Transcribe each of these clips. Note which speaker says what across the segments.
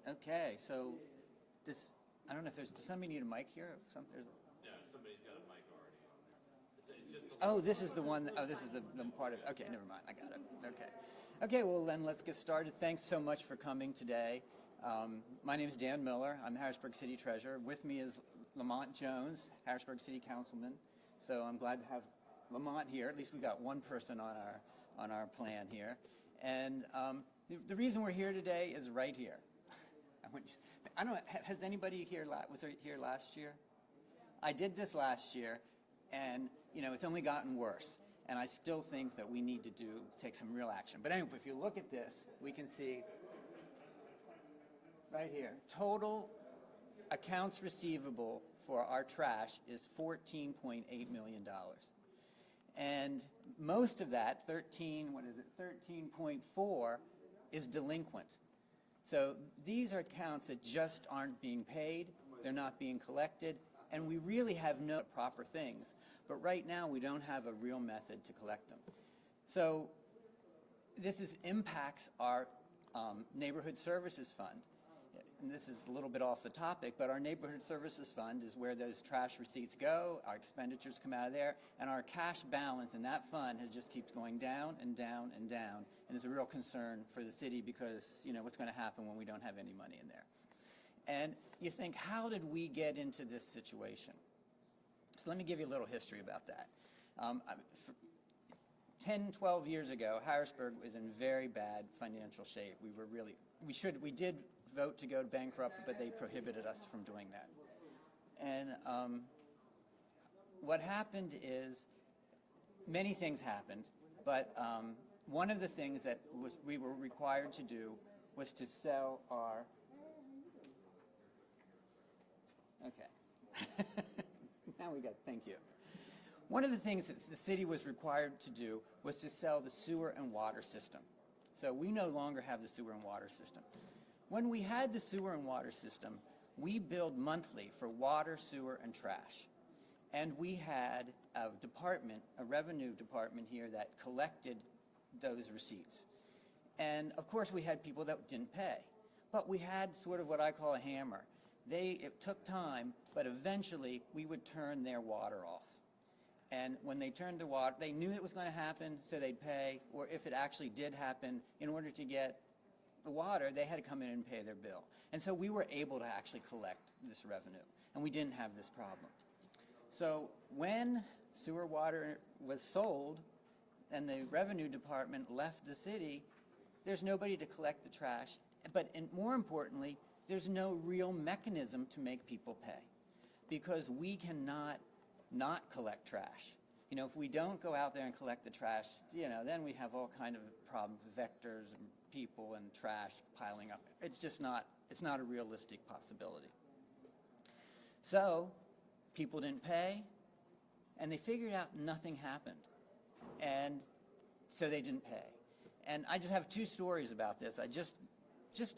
Speaker 1: Okay, so this, I don't know if there's, does somebody need a mic here?
Speaker 2: Yeah, somebody's got a mic already on there. It's just
Speaker 1: Oh, this is the one, oh, this is the part of, okay, never mind, I got it, okay. Okay, well then let's get started. Thanks so much for coming today. My name is Dan Miller. I'm Harrisburg City Treasurer. With me is Lamont Jones, Harrisburg City Councilman. So I'm glad to have Lamont here. At least we got one person on our plan here. And the reason we're here today is right here. I don't know, has anybody here, was there here last year? I did this last year, and you know, it's only gotten worse. And I still think that we need to take some real action. But anyway, if you look at this, we can see right here, total accounts receivable for our trash is $14.8 million. And most of that, 13.4, is delinquent. So these are accounts that just aren't being paid, they're not being collected, and we really have no proper things. But right now we don't have a real method to collect them. So this impacts our neighborhood services fund. And this is a little bit off the topic, but our neighborhood services fund is where those trash receipts go, our expenditures come out of there, and our cash balance in that fund just keeps going down and down and down, and it's a real concern for the city because, you know, what's going to happen when we don't have any money in there. And you think, how did we get into this situation? So let me give you a little history about that. 10, 12 years ago, Harrisburg was in very bad financial shape. We did vote to go bankrupt, but they prohibited us from doing that. And what happened is, many things happened, but one of the things that we were required to do was to sell our, okay. Now we got, thank you. One of the things that the city was required to do was to sell the sewer and water system. So we no longer have the sewer and water system. When we had the sewer and water system, we billed monthly for water, sewer, and trash. And we had a department, a revenue department here that collected those receipts. And of course we had people that didn't pay. But we had sort of what I call a hammer. It took time, but eventually we would turn their water off. And when they turned the water, they knew it was going to happen, so they'd pay, or if it actually did happen, in order to get the water, they had to come in and pay their bill. And so we were able to actually collect this revenue, and we didn't have this problem. So when sewer water was sold and the revenue department left the city, there's nobody to collect the trash, but more importantly, there's no real mechanism to make people pay, because we cannot not collect trash. You know, if we don't go out there and collect the trash, you know, then we have all kind of problems with vectors and people and trash piling up. It's just not, it's not a realistic possibility. So people didn't pay, and they figured out nothing happened. And so they didn't pay. And I just have two stories about this. I just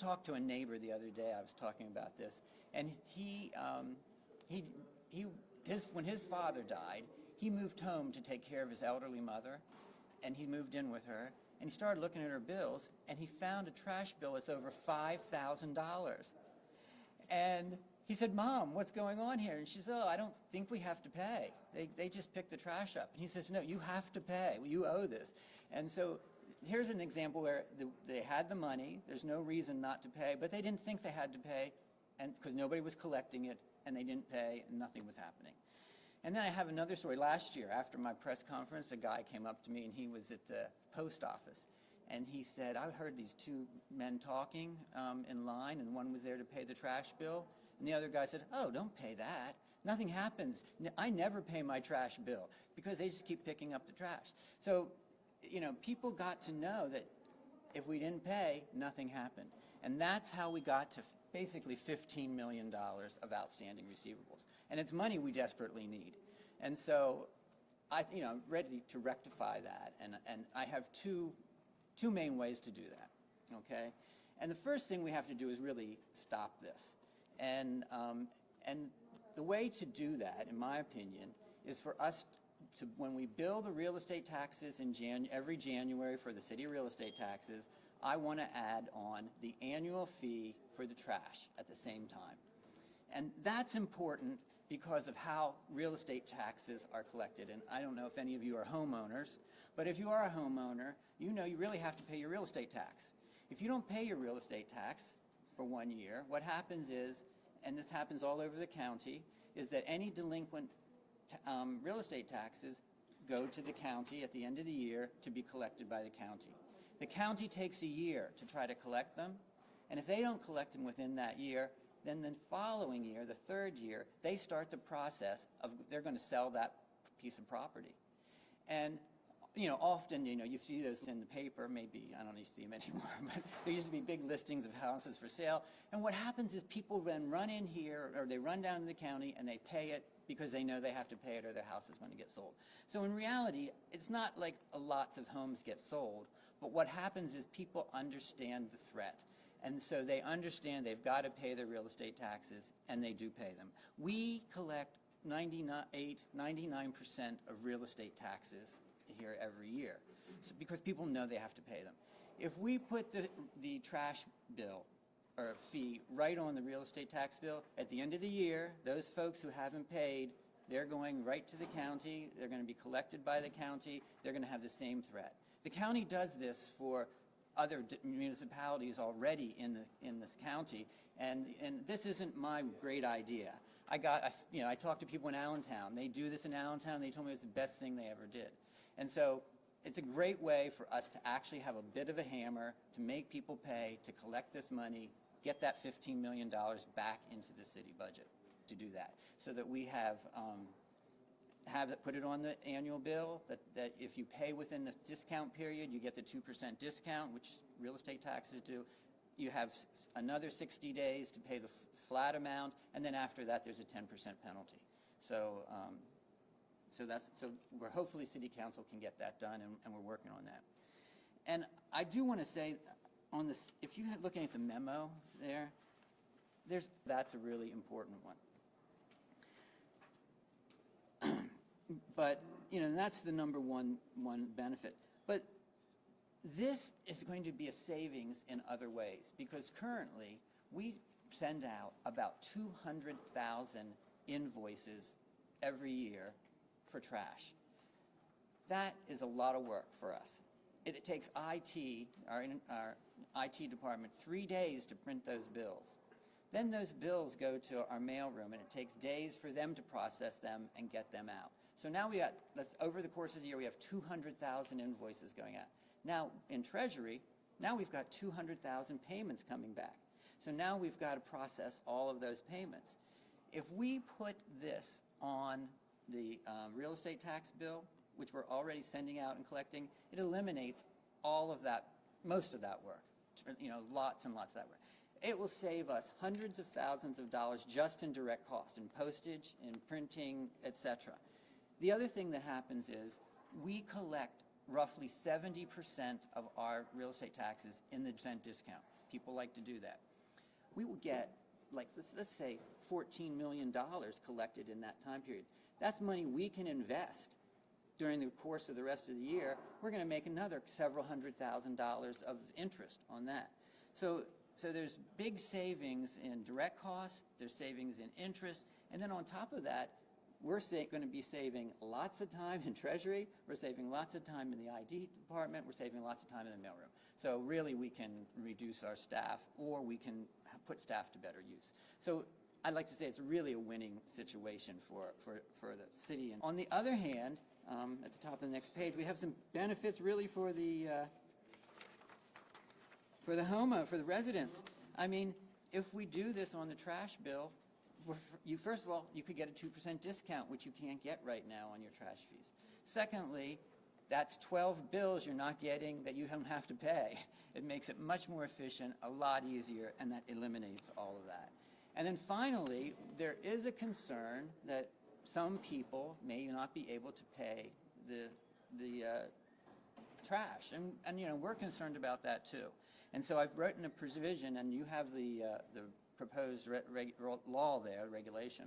Speaker 1: talked to a neighbor the other day. I was talking about this, and when his father died, he moved home to take care of his elderly mother, and he moved in with her, and he started looking at her bills, and he found a trash bill that's over $5,000. And he said, "Mom, what's going on here?" And she said, "Oh, I don't think we have to pay. They just pick the trash up." And he says, "No, you have to pay. You owe this." And so here's an example where they had the money. There's no reason not to pay, but they didn't think they had to pay, and because nobody was collecting it, and they didn't pay, and nothing was happening. And then I have another story. Last year, after my press conference, a guy came up to me, and he was at the post office. And he said, "I heard these two men talking in line, and one was there to pay the trash bill." And the other guy said, "Oh, don't pay that. Nothing happens. I never pay my trash bill," because they just keep picking up the trash. So, you know, people got to know that if we didn't pay, nothing happened. And that's how we got to basically $15 million of outstanding receivables. And it's money we desperately need. And so I'm ready to rectify that. And I have two main ways to do that, okay? And the first thing we have to do is really stop this. And the way to do that, in my opinion, is for us to, when we bill the real estate taxes in every January for the city real estate taxes, I want to add on the annual fee for the trash at the same time. And that's important because of how real estate taxes are collected. And I don't know if any of you are homeowners, but if you are a homeowner, you know you really have to pay your real estate tax. If you don't pay your real estate tax for 1 year, what happens is, and this happens all over the county, is that any delinquent real estate taxes go to the county at the end of the year to be collected by the county. The county takes a year to try to collect them, and if they don't collect them within that year, then the following year, the third year, they start the process of they're going to sell that piece of property. And often, you see those in the paper, maybe, I don't see them anymore, but there used to be big listings of houses for sale. And what happens is people then run in here, or they run down to the county, and they pay it because they know they have to pay it or their house is going to get sold. So in reality, it's not like lots of homes get sold, but what happens is people understand the threat. And so they understand they've got to pay their real estate taxes, and they do pay them. We collect 99% of real estate taxes here every year, because people know they have to pay them. If we put the trash bill or fee right on the real estate tax bill, at the end of the year, those folks who haven't paid, they're going right to the county, they're going to be collected by the county, they're going to have the same threat. The county does this for other municipalities already in this county, and this isn't my great idea. I talked to people in Allentown. They do this in Allentown. They told me it's the best thing they ever did. And so it's a great way for us to actually have a bit of a hammer to make people pay, to collect this money, get that $15 million back into the city budget to do that, so that we have it, put it on the annual bill, that if you pay within the discount period, you get the 2% discount, which real estate taxes do. You have another 60 days to pay the flat amount, and then after that, there's a 10% penalty. So we're hopefully City Council can get that done, and we're working on that. And I do want to say on this, if you're looking at the memo there, that's a really important one. But and that's the number one benefit. But this is going to be a savings in other ways, because currently we send out about 200,000 invoices every year for trash. That is a lot of work for us. It takes IT, our IT department, 3 days to print those bills. Then those bills go to our mailroom, and it takes days for them to process them and get them out. So now over the course of the year, we have 200,000 invoices going out. Now, in Treasury, now we've got 200,000 payments coming back. So now we've got to process all of those payments. If we put this on the real estate tax bill, which we're already sending out and collecting, it eliminates all of that, most of that work, lots and lots of that work. It will save us hundreds of thousands of dollars just in direct costs, in postage, in printing, etc. The other thing that happens is we collect roughly 70% of our real estate taxes in the % discount. People like to do that. We will get, let's say, $14 million collected in that time period. That's money we can invest during the course of the rest of the year. We're going to make another several $100,000 of interest on that. So there's big savings in direct costs, there's savings in interest, and then on top of that, we're going to be saving lots of time in Treasury, we're saving lots of time in the ID department, we're saving lots of time in the mailroom. So really we can reduce our staff, or we can put staff to better use. So I'd like to say it's really a winning situation for the city. And on the other hand, at the top of the next page, we have some benefits really for the residents. I mean, if we do this on the trash bill, first of all, you could get a 2% discount, which you can't get right now on your trash fees. Secondly, that's 12 bills you're not getting that you don't have to pay. It makes it much more efficient, a lot easier, and that eliminates all of that. And then finally, there is a concern that some people may not be able to pay the trash, and we're concerned about that too. And so I've written a provision, and you have the proposed law there, regulation,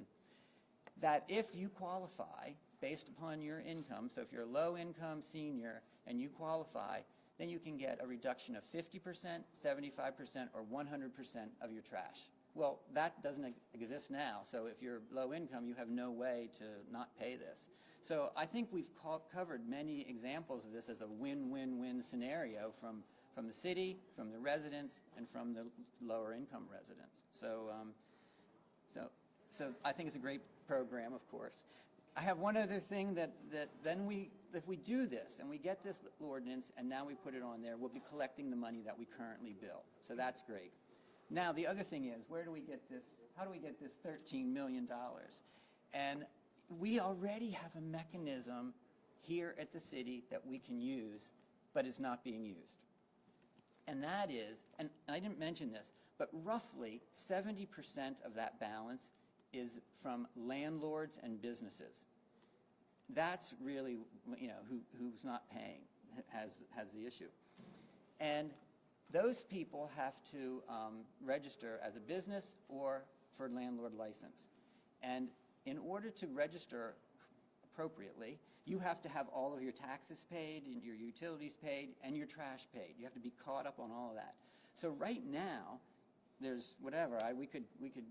Speaker 1: that if you qualify based upon your income, so if you're a low-income senior and you qualify, then you can get a reduction of 50%, 75%, or 100% of your trash. Well, that doesn't exist now, so if you're low income, you have no way to not pay this. So I think we've covered many examples of this as a win-win-win scenario from the city, from the residents, and from the lower income residents. So I think it's a great program, of course. I have one other thing that if we do this and we get this ordinance and now we put it on there, we'll be collecting the money that we currently bill. So that's great. Now the other thing is, where do we get this? How do we get this $13 million? And we already have a mechanism here at the city that we can use, but it's not being used. And that is, and I didn't mention this, but roughly 70% of that balance is from landlords and businesses. That's really, who's not paying has the issue. And those people have to register as a business or for landlord license. And in order to register appropriately, you have to have all of your taxes paid, and your utilities paid, and your trash paid. You have to be caught up on all of that. So right now, there's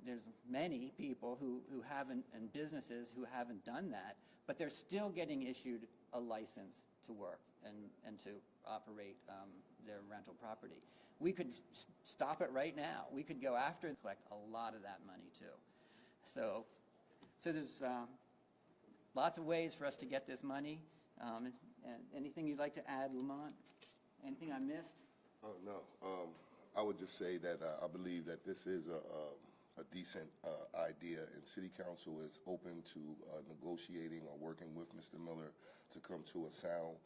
Speaker 1: there's many people who haven't, and businesses who haven't done that, but they're still getting issued a license to work and to operate their rental property. We could stop it right now. We could go after and collect a lot of that money too. So there's lots of ways for us to get this money. And anything you'd like to add, Lamont? Anything I missed?
Speaker 3: Oh, no. I would just say that I believe that this is a decent idea, and City Council is open to negotiating or working with Mr. Miller to come to a sound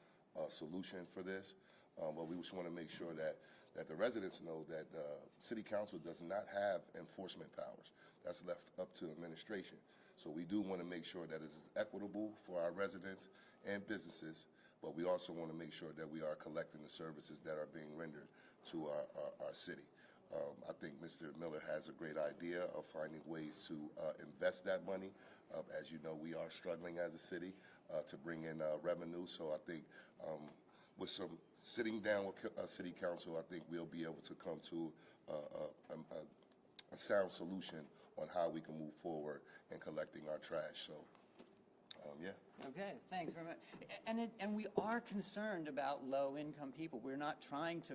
Speaker 3: solution for this. But we just want to make sure that the residents know that City Council does not have enforcement powers. That's left up to administration. So we do want to make sure that it is equitable for our residents and businesses, but we also want to make sure that we are collecting the services that are being rendered to our city. I think Mr. Miller has a great idea of finding ways to invest that money. As you know, we are struggling as a city to bring in revenue, so I think with some sitting down with City Council, I think we'll be able to come to a sound solution on how we can move forward in collecting our trash. So, yeah.
Speaker 1: Okay, thanks very much. And we are concerned about low-income people. We're not trying to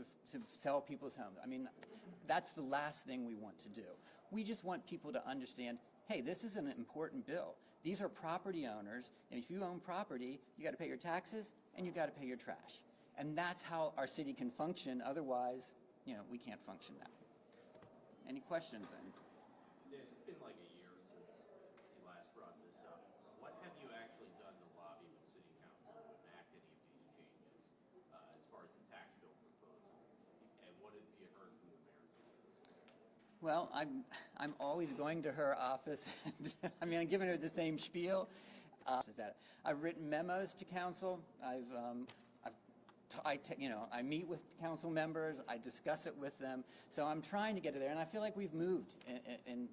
Speaker 1: sell people's homes. I mean, that's the last thing we want to do. We just want people to understand, hey, this is an important bill. These are property owners, and if you own property, you got to pay your taxes and you got to pay your trash. And that's how our city can function. Otherwise, we can't function that way. Any questions then?
Speaker 2: Yeah, it's been like a year since you last brought this up. What have you actually done to lobby with City Council to enact any of these changes as far as the tax bill proposal? And what have you heard from the mayor's office?
Speaker 1: Well, I'm always going to her office. I mean, I'm giving her the same spiel. I've written memos to council. I meet with council members. I discuss it with them. So I'm trying to get it there, and I feel like we've moved in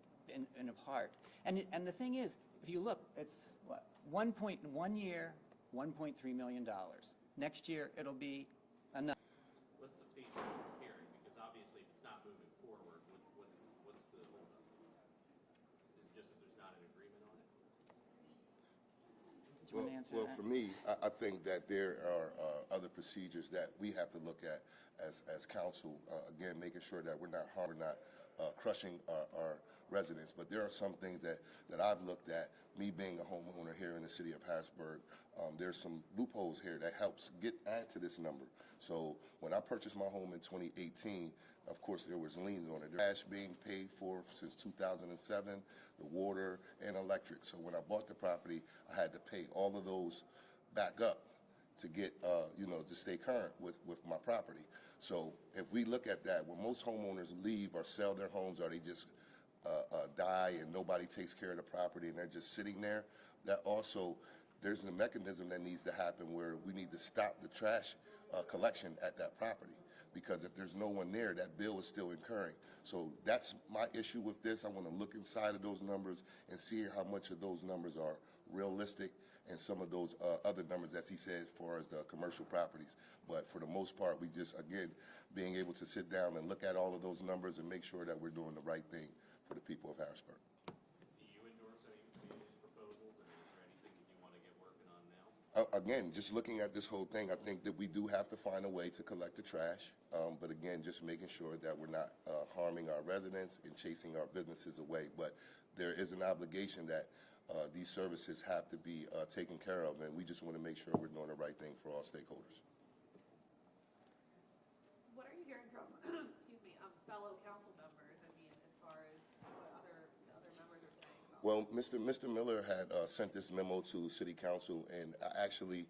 Speaker 1: a part. And the thing is, if you look, it's what 1 year, $1.3 million. Next year, it'll be another.
Speaker 2: What's the feedback you're hearing? Because obviously, if it's not moving forward, what's the holdup? Is it just that there's not an agreement on it?
Speaker 1: Do you want to answer
Speaker 3: Well,
Speaker 1: that?
Speaker 3: for me, I think that there are other procedures that we have to look at as council. Again, making sure that we're not crushing our residents. But there are some things that I've looked at. Me being a homeowner here in the city of Harrisburg, there's some loopholes here that helps add to this number. So when I purchased my home in 2018, of course there was liens on it. The trash being paid for since 2007, the water and electric. So when I bought the property, I had to pay all of those back up to get, to stay current with my property. So if we look at that, when most homeowners leave or sell their homes, or they just die and nobody takes care of the property and they're just sitting there, that also there's a mechanism that needs to happen where we need to stop the trash collection at that property, because if there's no one there, that bill is still incurring. So that's my issue with this. I want to look inside of those numbers and see how much of those numbers are realistic and some of those other numbers that he said as far as the commercial properties. But for the most part, we just, again, being able to sit down and look at all of those numbers and make sure that we're doing the right thing for the people of Harrisburg.
Speaker 2: Do you endorse any of these proposals? I mean, is there anything that you want to get working on now?
Speaker 3: Again, just looking at this whole thing, I think that we do have to find a way to collect the trash. But again, just making sure that we're not harming our residents and chasing our businesses away. But there is an obligation that these services have to be taken care of, and we just want to make sure we're doing the right thing for all stakeholders.
Speaker 4: What are you hearing from, excuse me, fellow council members? I mean, as far as what other members are saying about
Speaker 3: Well, Mr. Miller had sent this memo to City Council, and actually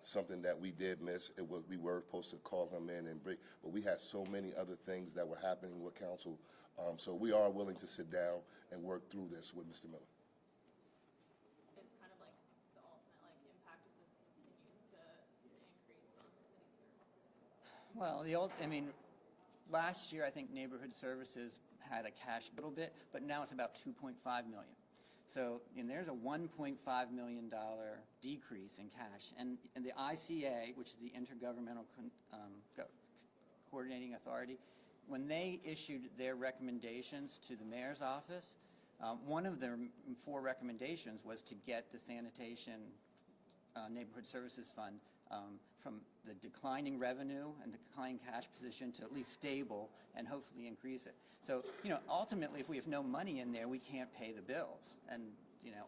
Speaker 3: something that we did miss. We were supposed to call him in and bring, but we had so many other things that were happening with council. So we are willing to sit down and work through this with Mr. Miller.
Speaker 4: it's kind of like the ultimate impact if this continues to increase on the city services?
Speaker 1: Well, I mean, last year I think neighborhood services had a cash little bit, but now it's about 2.5 million. So there's a $1.5 million decrease in cash. And the ICA, which is the Intergovernmental Coordinating Authority, when they issued their recommendations to the mayor's office, one of their 4 recommendations was to get the sanitation neighborhood services fund from the declining revenue and the declining cash position to at least stable and hopefully increase it. So, ultimately, if we have no money in there, we can't pay the bills, and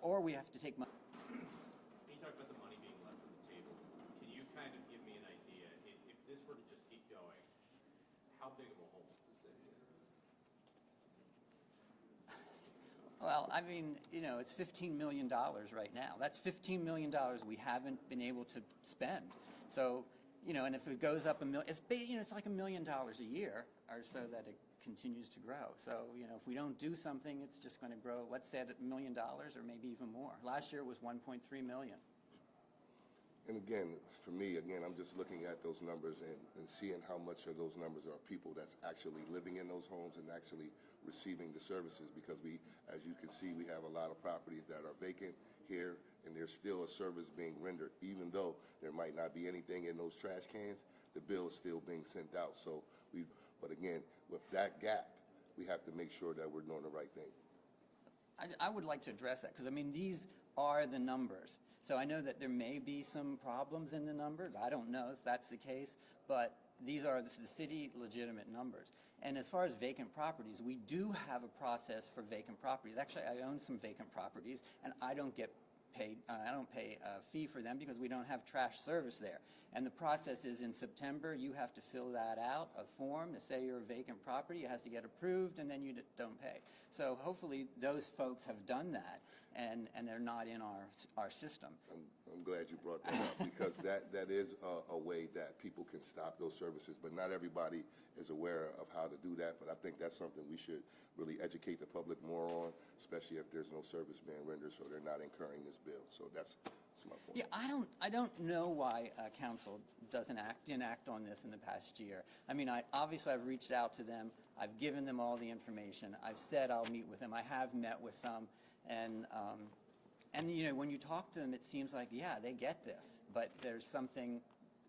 Speaker 1: or we have to take money.
Speaker 2: You talked about the money being left on the table. Can you kind of give me an idea, if this were to just keep going, how big of a hole is the city in?
Speaker 1: Well, I mean, it's $15 million right now. That's $15 million we haven't been able to spend. So, and if it goes up it's like $1 million a year or so that it continues to grow. So, if we don't do something, it's just going to grow, let's say, at $1 million or maybe even more. Last year it was 1.3 million.
Speaker 3: And again, for me, I'm just looking at those numbers and seeing how much of those numbers are people that's actually living in those homes and actually receiving the services, because we, as you can see, we have a lot of properties that are vacant here, and there's still a service being rendered. Even though there might not be anything in those trash cans, the bill is still being sent out. So but again, with that gap, we have to make sure that we're doing the right thing.
Speaker 1: I would like to address that, because, I mean, these are the numbers. So I know that there may be some problems in the numbers. I don't know if that's the case, but these are the city legitimate numbers. And as far as vacant properties, we do have a process for vacant properties. Actually, I own some vacant properties, and I don't get paid. I don't pay a fee for them because we don't have trash service there. And the process is, in September, you have to fill that out, a form to say you're a vacant property. It has to get approved, and then you don't pay. So hopefully those folks have done that, and they're not in our system.
Speaker 3: I'm glad you brought that up, because that is a way that people can stop those services, but not everybody is aware of how to do that. But I think that's something we should really educate the public more on, especially if there's no service being rendered, so they're not incurring this bill. So that's my point.
Speaker 1: Yeah, I don't know why council didn't act on this in the past year. I mean, obviously I've reached out to them. I've given them all the information. I've said I'll meet with them. I have met with some, and when you talk to them, it seems like, yeah, they get this, but there's something,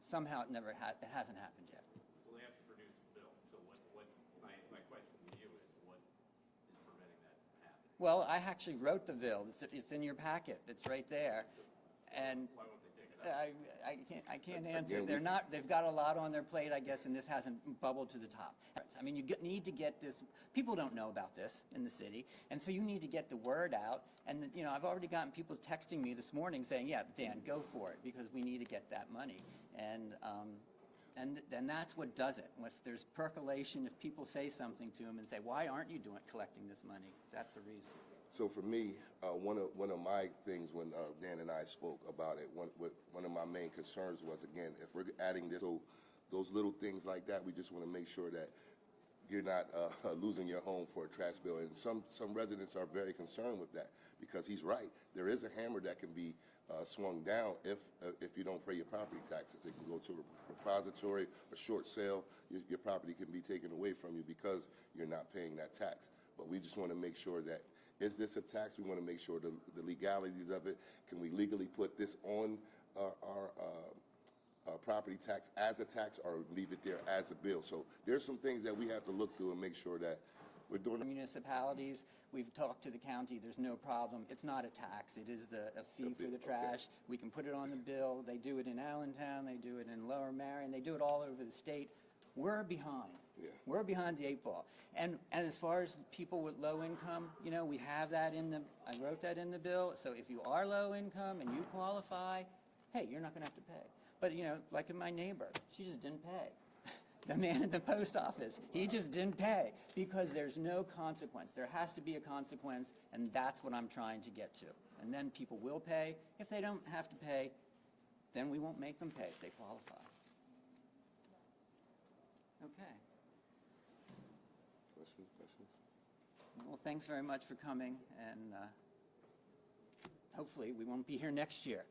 Speaker 1: somehow it hasn't happened yet.
Speaker 2: Well, they have to produce a bill. So my question to you is, what is preventing that from happening?
Speaker 1: Well, I actually wrote the bill. It's in your packet. It's right there. And
Speaker 2: Why won't they take it out?
Speaker 1: I can't answer. They've got a lot on their plate, I guess, and this hasn't bubbled to the top. I mean, you need to get this. People don't know about this in the city, and so you need to get the word out. And I've already gotten people texting me this morning saying, "Yeah, Dan, go for it, because we need to get that money." And that's what does it. If there's percolation, if people say something to them and say, "Why aren't you collecting this money?" That's the reason.
Speaker 3: So for me, one of my things when Dan and I spoke about it, one of my main concerns was, again, if we're adding this, so those little things like that, we just want to make sure that you're not losing your home for a trash bill. And some residents are very concerned with that, because he's right. There is a hammer that can be swung down if you don't pay your property taxes. It can go to a repository, a short sale. Your property can be taken away from you because you're not paying that tax. But we just want to make sure that, is this a tax? We want to make sure the legalities of it. Can we legally put this on our property tax as a tax, or leave it there as a bill? So there's some things that we have to look through and make sure that we're doing.
Speaker 1: Municipalities, we've talked to the county, there's no problem. It's not a tax, it is a fee for the trash. We can put it on the bill. They do it in Allentown, they do it in Lower Marion, they do it all over the state. We're behind.
Speaker 3: Yeah.
Speaker 1: We're behind the 8 ball. And as far as people with low income, you know, we have that I wrote that in the bill. So if you are low income and you qualify, hey, you're not going to have to pay. But, you know, like in my neighbor, she just didn't pay. The man at the post office, he just didn't pay, because there's no consequence. There has to be a consequence, and that's what I'm trying to get to. And then people will pay. If they don't have to pay, then we won't make them pay if they qualify. Okay.
Speaker 3: Questions?
Speaker 1: Well, thanks very much for coming, and hopefully we won't be here next year.